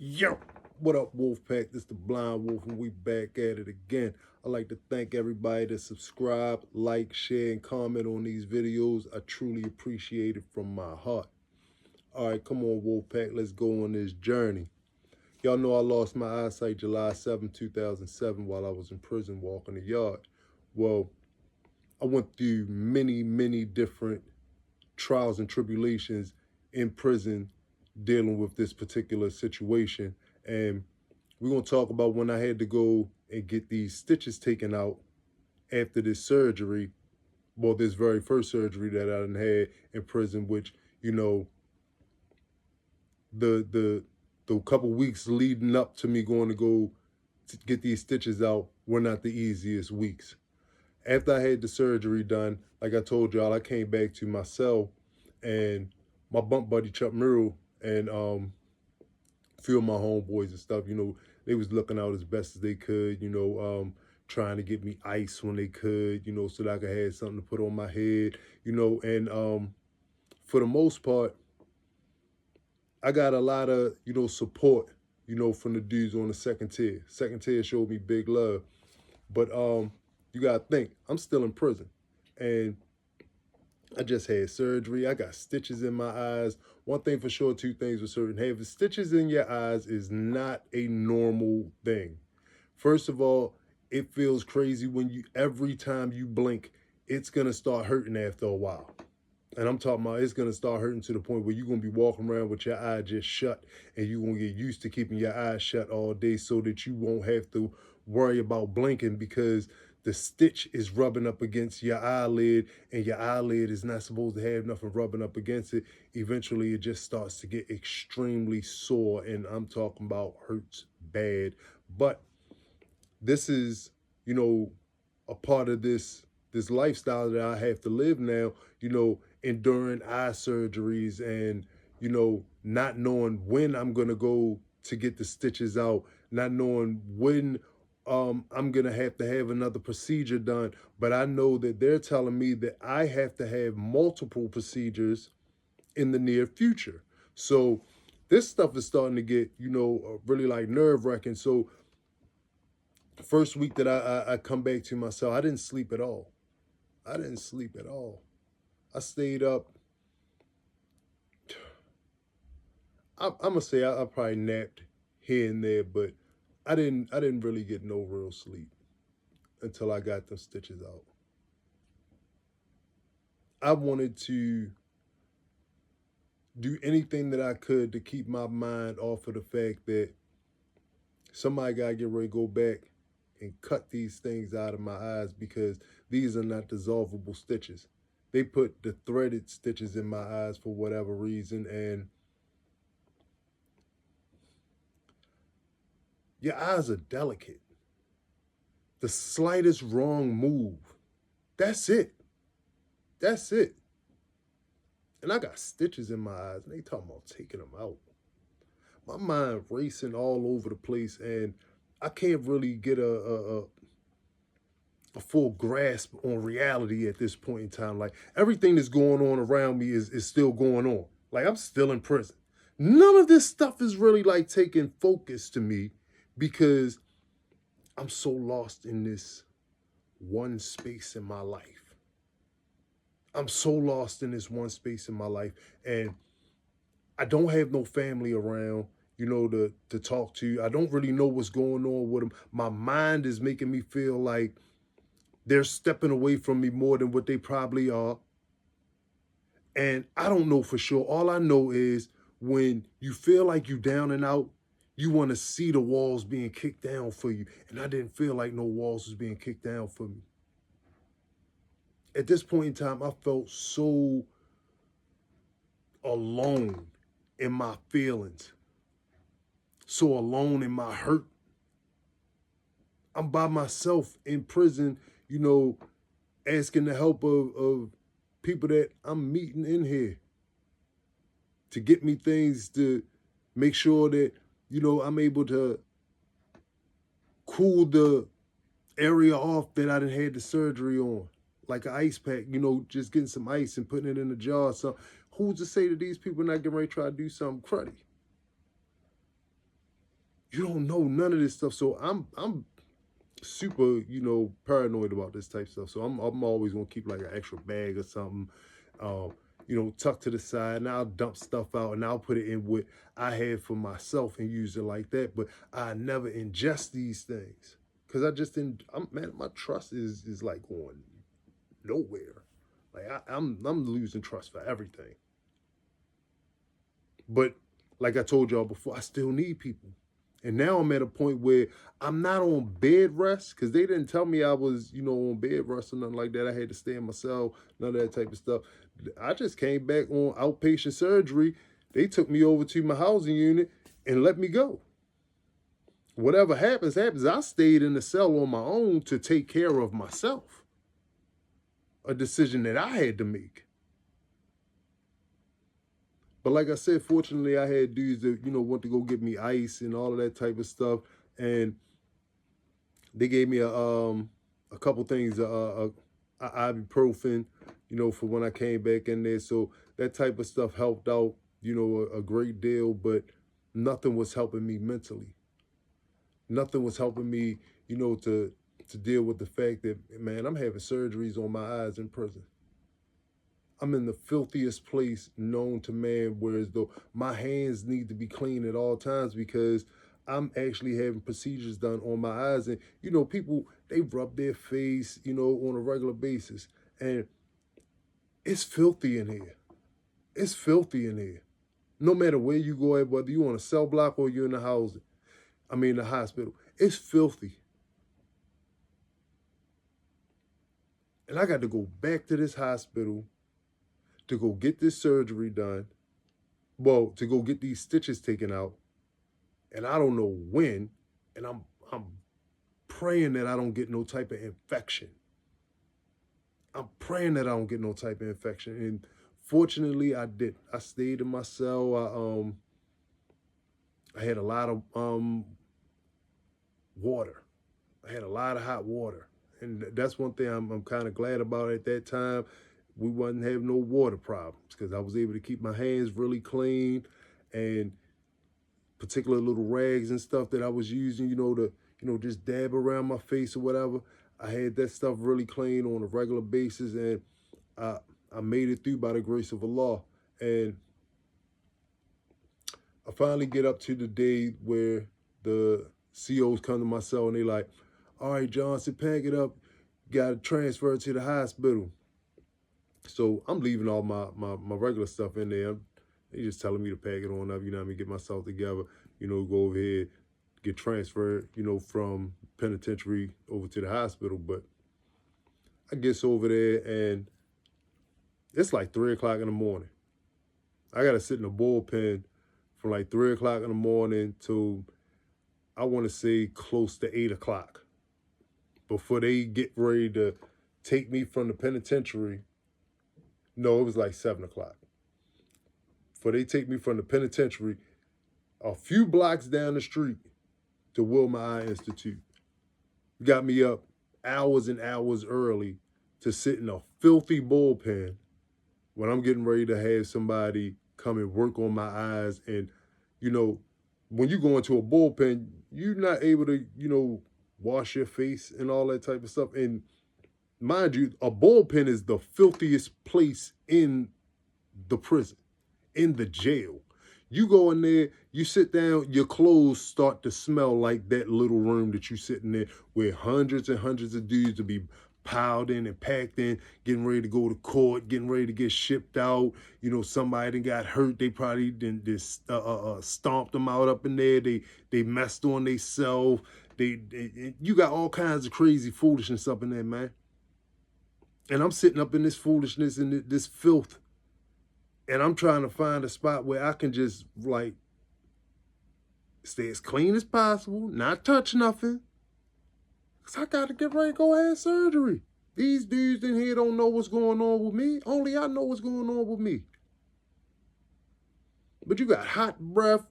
Yo, what up, Wolfpack? This the Blind Wolf, and we back at it again. I'd like to thank everybody that subscribe, like, share, and comment on these videos. I truly appreciate it from my heart. All right, come on, Wolfpack. Let's go on this journey. Y'all know I lost my eyesight July 7, 2007, while I was in prison walking the yard. Well, I went through many different trials and tribulations in prison dealing with this particular situation. And we're going to talk about when I had to go and get these stitches taken out after this surgery. Well, this very first surgery that I done had in prison, which, you know, the couple weeks leading up to me going to go to get these stitches out were not the easiest weeks. After I had the surgery done, like I told y'all, I came back to my cell, and my bunk buddy Chuck Murrow and a few of my homeboys and stuff, they was looking out as best as they could, trying to get me ice when they could, so that I could have something to put on my head, and for the most part, I got a lot of, support, from the dudes on the second tier. Second tier showed me big love. But you gotta think, I'm still in prison. And I just had surgery. I got stitches in my eyes. One thing for sure, two things for certain. Having stitches in your eyes is not a normal thing. First of all, it feels crazy when every time you blink, it's gonna start hurting after a while. And I'm talking about it's gonna start hurting to the point where you're gonna be walking around with your eye just shut, and you're gonna get used to keeping your eyes shut all day so that you won't have to worry about blinking, because the stitch is rubbing up against your eyelid, and your eyelid is not supposed to have nothing rubbing up against it. Eventually, it just starts to get extremely sore, and I'm talking about hurts bad. But this is, a part of this lifestyle that I have to live now, enduring eye surgeries and, not knowing when I'm gonna go to get the stitches out, not knowing when I'm gonna have to have another procedure done. But I know that they're telling me that I have to have multiple procedures in the near future. So this stuff is starting to get, really like nerve wracking. So the first week that I come back to myself, I didn't sleep at all. I didn't sleep at all. I stayed up. I'm gonna say I probably napped here and there, but I didn't really get no real sleep until I got the stitches out. I wanted to do anything that I could to keep my mind off of the fact that somebody gotta get ready to go back and cut these things out of my eyes, because these are not dissolvable stitches. They put the threaded stitches in my eyes for whatever reason, and your eyes are delicate. The slightest wrong move, that's it. That's it. And I got stitches in my eyes, and they talking about taking them out. My mind racing all over the place, and I can't really get a full grasp on reality at this point in time. Like, everything that's going on around me is still going on. Like, I'm still in prison. None of this stuff is really like taking focus to me, because I'm so lost in this one space in my life. I'm so lost in this one space in my life, and I don't have no family around, to talk to. I don't really know what's going on with them. My mind is making me feel like they're stepping away from me more than what they probably are. And I don't know for sure. All I know is when you feel like you down and out, you want to see the walls being kicked down for you. And I didn't feel like no walls was being kicked down for me. At this point in time, I felt so alone in my feelings, so alone in my hurt. I'm by myself in prison, asking the help of people that I'm meeting in here to get me things to make sure that, I'm able to cool the area off that I done had the surgery on. Like an ice pack, just getting some ice and putting it in a jar. So who's to say that these people not getting ready to try to do something cruddy? You don't know none of this stuff. So I'm super, paranoid about this type of stuff. So I'm always gonna keep like an extra bag or something, um, tucked to the side, and I'll dump stuff out and I'll put it in what I have for myself and use it like that. But I never ingest these things because I just didn't. Man, my trust is like going nowhere. Like I'm losing trust for everything. But like I told y'all before, I still need people. And now I'm at a point where I'm not on bed rest because they didn't tell me I was, on bed rest or nothing like that. I had to stay in my cell, none of that type of stuff. I just came back on outpatient surgery. They took me over to my housing unit and let me go. Whatever happens, happens. I stayed in the cell on my own to take care of myself. A decision that I had to make. But like I said, fortunately, I had dudes that want to go get me ice and all of that type of stuff, and they gave me a couple things, ibuprofen, for when I came back in there. So that type of stuff helped out, a great deal. But nothing was helping me mentally. Nothing was helping me, to deal with the fact that, man, I'm having surgeries on my eyes in prison. I'm in the filthiest place known to man, whereas though my hands need to be clean at all times because I'm actually having procedures done on my eyes. And, people, they rub their face, on a regular basis. And it's filthy in here. It's filthy in here. No matter where you go at, whether you're on a cell block or you're in the hospital, it's filthy. And I got to go back to this hospital to go get this surgery done. Well, to go get these stitches taken out. And I don't know when. And I'm praying that I don't get no type of infection. I'm praying that I don't get no type of infection. And fortunately, I did. I stayed in my cell. I had a lot of water. I had a lot of hot water. And that's one thing I'm kind of glad about at that time. We wasn't having no water problems because I was able to keep my hands really clean, and particular little rags and stuff that I was using, to, just dab around my face or whatever. I had that stuff really clean on a regular basis, and I made it through by the grace of Allah. And I finally get up to the day where the COs come to my cell and they like, all right, Johnson, pack it up. Got to transfer it to the hospital. So I'm leaving all my regular stuff in there. They just telling me to pack it on up, get myself together, go over here, get transferred, from penitentiary over to the hospital. But I get over there and it's like 3 o'clock in the morning. I got to sit in a bullpen from like 3 o'clock in the morning to, I want to say, close to 8 o'clock before they get ready to take me from the penitentiary. No, it was like 7 o'clock. Before they take me from the penitentiary a few blocks down the street to Wilmer Eye Institute. Got me up hours and hours early to sit in a filthy bullpen when I'm getting ready to have somebody come and work on my eyes. And, when you go into a bullpen, you're not able to, wash your face and all that type of stuff. And mind you, a bullpen is the filthiest place in the prison, in the jail. You go in there, you sit down, your clothes start to smell like that little room that you sit in there where hundreds and hundreds of dudes will be piled in and packed in, getting ready to go to court, getting ready to get shipped out. Somebody that got hurt, they probably stomped them out up in there. They messed on themselves. You got all kinds of crazy foolishness up in there, man. And I'm sitting up in this foolishness and this filth. And I'm trying to find a spot where I can just, like, stay as clean as possible, not touch nothing. Because I got to get ready to go have surgery. These dudes in here don't know what's going on with me. Only I know what's going on with me. But you got hot breath,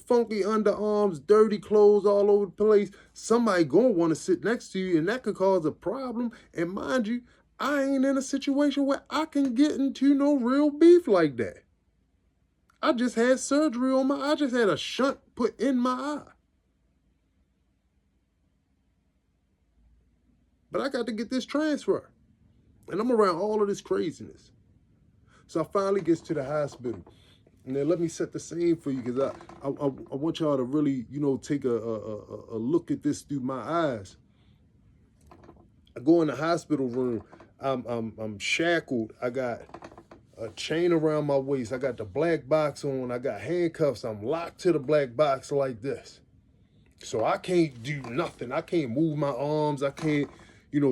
funky underarms, dirty clothes all over the place. Somebody gonna want to sit next to you, and that could cause a problem. And mind you, I ain't in a situation where I can get into no real beef like that. I just had surgery on I just had a shunt put in my eye. But I got to get this transfer. And I'm around all of this craziness. So I finally gets to the hospital. And then let me set the scene for you, because I want y'all to really, take a look at this through my eyes. I go in the hospital room. I'm shackled. I got a chain around my waist. I got the black box on. I got handcuffs. I'm locked to the black box like this. So I can't do nothing. I can't move my arms. I can't,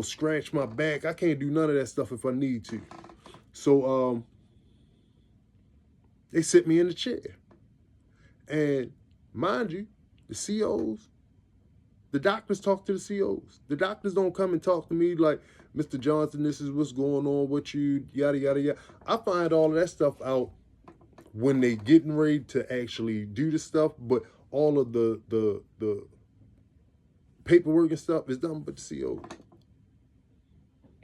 scratch my back. I can't do none of that stuff if I need to. So they sit me in the chair. And mind you, the COs, the doctors talk to the COs. The doctors don't come and talk to me like, Mr. Johnson, this is what's going on with you, yada, yada, yada. I find all of that stuff out when they getting ready to actually do the stuff, but all of the paperwork and stuff is done by the COs.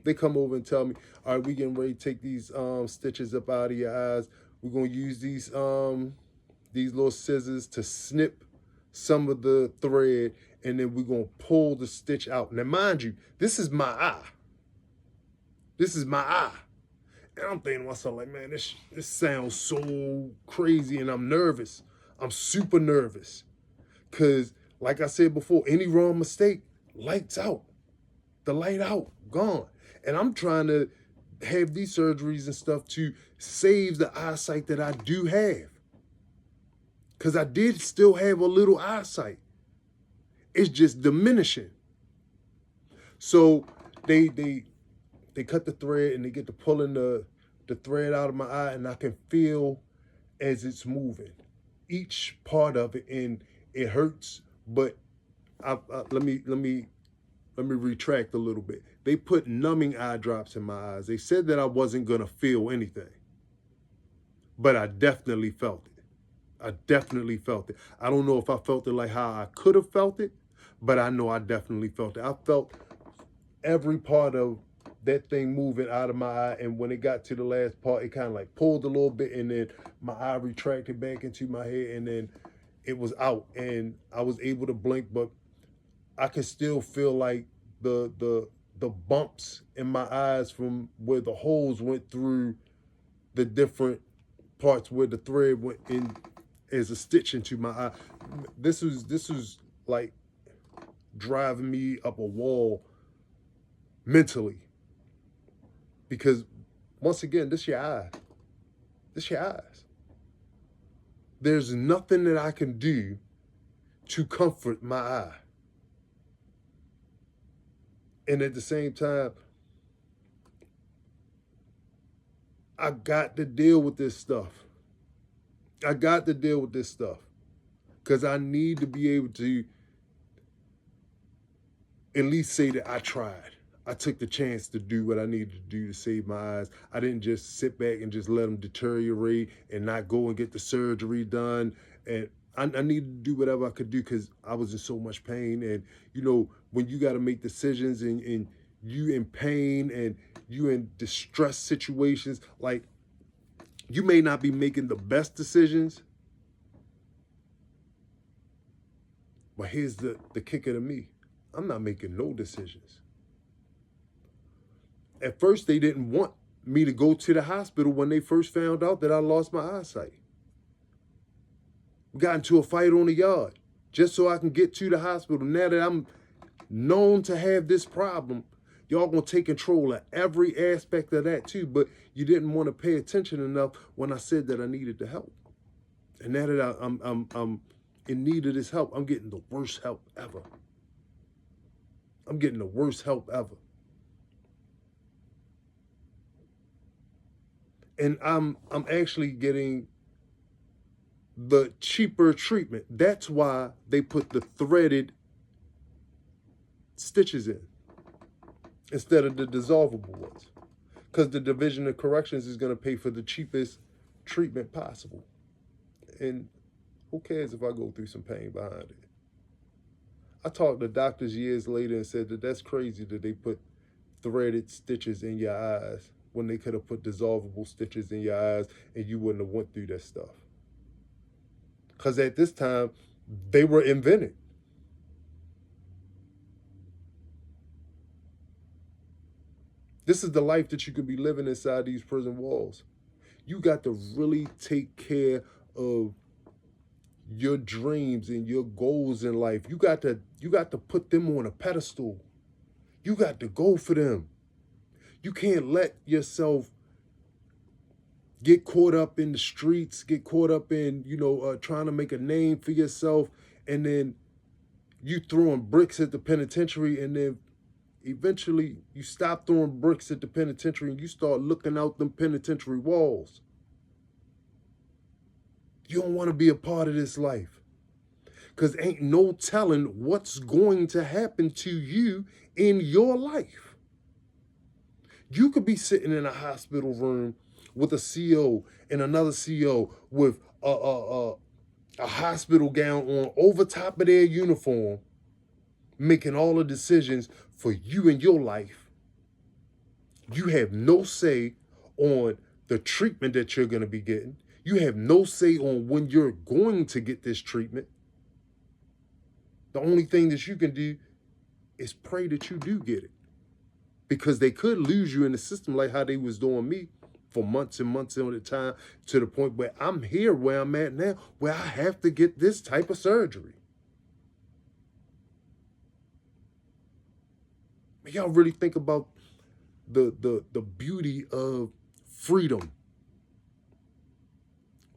They come over and tell me, all right, we getting ready to take these stitches up out of your eyes. We're going to use these little scissors to snip some of the thread, and then we're going to pull the stitch out. Now, mind you, this is my eye. This is my eye. And I'm thinking to myself, like, man, this sounds so crazy, and I'm nervous. I'm super nervous. Because, like I said before, any wrong mistake, lights out. The light out, gone. And I'm trying to have these surgeries and stuff to save the eyesight that I do have. Because I did still have a little eyesight. It's just diminishing. So they cut the thread, and they get to pulling the thread out of my eye, and I can feel as it's moving. Each part of it, and it hurts, but let me retract a little bit. They put numbing eye drops in my eyes. They said that I wasn't gonna feel anything, but I definitely felt it. I definitely felt it. I don't know if I felt it like how I could have felt it, but I know I definitely felt it. I felt every part of that thing moving out of my eye, and when it got to the last part, it kind of like pulled a little bit, and then my eye retracted back into my head, and then it was out, and I was able to blink, but I could still feel like the bumps in my eyes from where the holes went through the different parts where the thread went in as a stitch into my eye. This was like driving me up a wall mentally, because once again, this your eye. This your eyes. There's nothing that I can do to comfort my eye. And at the same time, I got to deal with this stuff. I got to deal with this stuff because I need to be able to at least say that I tried. I took the chance to do what I needed to do to save my eyes. I didn't just sit back and just let them deteriorate and not go and get the surgery done. And I needed to do whatever I could do because I was in so much pain. And, when you got to make decisions and you in pain and you in distress situations, like, you may not be making the best decisions, but here's the kicker to me. I'm not making no decisions. At first, they didn't want me to go to the hospital when they first found out that I lost my eyesight. We got into a fight on the yard just so I can get to the hospital. Now that I'm known to have this problem, y'all gonna take control of every aspect of that too, but you didn't want to pay attention enough when I said that I needed the help. And now that I'm in need of this help, I'm getting the worst help ever. I'm getting the worst help ever. And I'm actually getting the cheaper treatment. That's why they put the threaded stitches in instead of the dissolvable ones. Because the Division of Corrections is going to pay for the cheapest treatment possible. And who cares if I go through some pain behind it? I talked to doctors years later and said that that's crazy that they put threaded stitches in your eyes when they could have put dissolvable stitches in your eyes and you wouldn't have went through that stuff. Because at this time, they were invented. This is the life that you could be living inside these prison walls. You got to really take care of your dreams and your goals in life. You got to put them on a pedestal. You got to go for them. You can't let yourself get caught up in the streets, get caught up in, trying to make a name for yourself, and then you throwing bricks at the penitentiary, and then eventually you stop throwing bricks at the penitentiary and you start looking out them penitentiary walls. You don't want to be a part of this life, because ain't no telling what's going to happen to you in your life. You could be sitting in a hospital room with a CO and another CO with a hospital gown on over top of their uniform, making all the decisions for you in your life. You have no say on the treatment that you're going to be getting. You have no say on when you're going to get this treatment. The only thing that you can do is pray that you do get it, because they could lose you in the system like how they was doing me for months and months at a time, to the point where I'm here where I'm at now, where I have to get this type of surgery. Y'all really think about the beauty of freedom.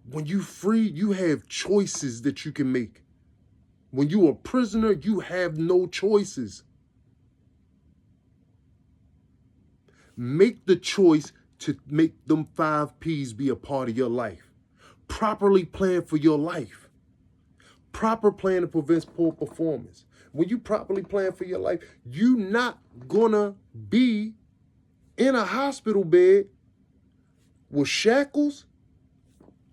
When you free, you have choices that you can make. When you're a prisoner, you have no choices. Make the choice to make them 5 P's be a part of your life. Properly plan for your life. Proper planning prevents poor performance. When you properly plan for your life, you're not gonna be in a hospital bed with shackles,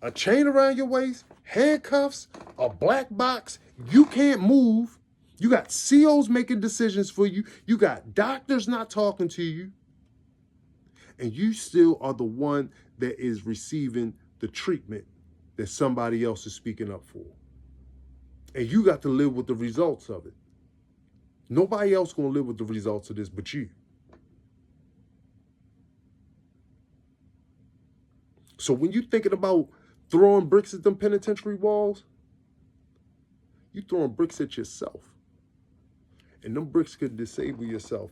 a chain around your waist, handcuffs, a black box. You can't move. You got COs making decisions for you. You got doctors not talking to you. And you still are the one that is receiving the treatment that somebody else is speaking up for. And you got to live with the results of it. Nobody else gonna live with the results of this but you. So when you're thinking about throwing bricks at them penitentiary walls, you throwing bricks at yourself. And them bricks could disable yourself.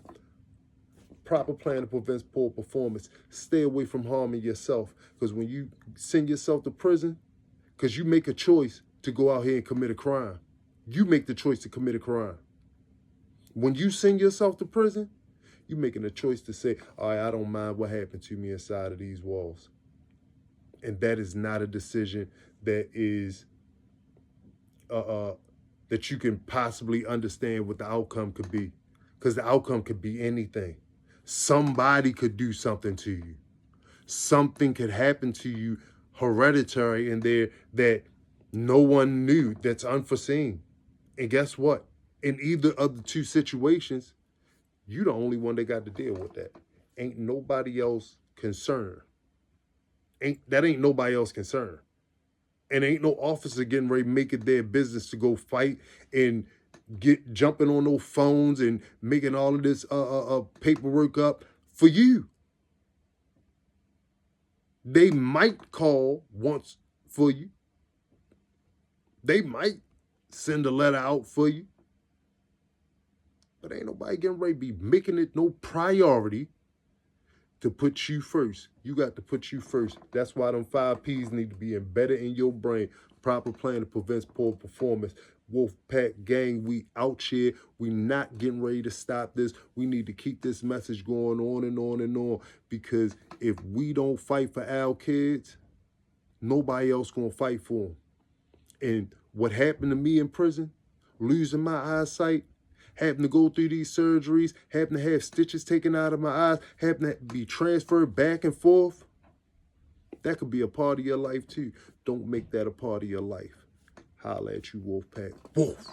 Proper planning prevents poor performance. Stay away from harming yourself, because when you send yourself to prison, because you make a choice to go out here and commit a crime. You make the choice to commit a crime. When you send yourself to prison, you're making a choice to say, all right, I don't mind what happened to me inside of these walls. And that is not a decision that is that you can possibly understand what the outcome could be, because the outcome could be anything. Somebody could do something to you. Something could happen to you hereditary in there that no one knew, that's unforeseen. And guess what? In either of the two situations, you're the only one that got to deal with that. Ain't nobody else concerned. That ain't nobody else concerned. And ain't no officer getting ready to make it their business to go fight and get jumping on those phones and making all of this paperwork up for you. They might call once for you. They might send a letter out for you. But ain't nobody getting ready to be making it no priority to put you first. You got to put you first. That's why them 5 P's need to be embedded in your brain. Proper planning prevents poor performance. Wolfpack gang, we out here. We not getting ready to stop this. We need to keep this message going on and on and on, because if we don't fight for our kids, nobody else gonna fight for them. And what happened to me in prison, losing my eyesight, having to go through these surgeries, having to have stitches taken out of my eyes, having to be transferred back and forth, that could be a part of your life too. Don't make that a part of your life. Holla at you, Wolfpack. Wolf.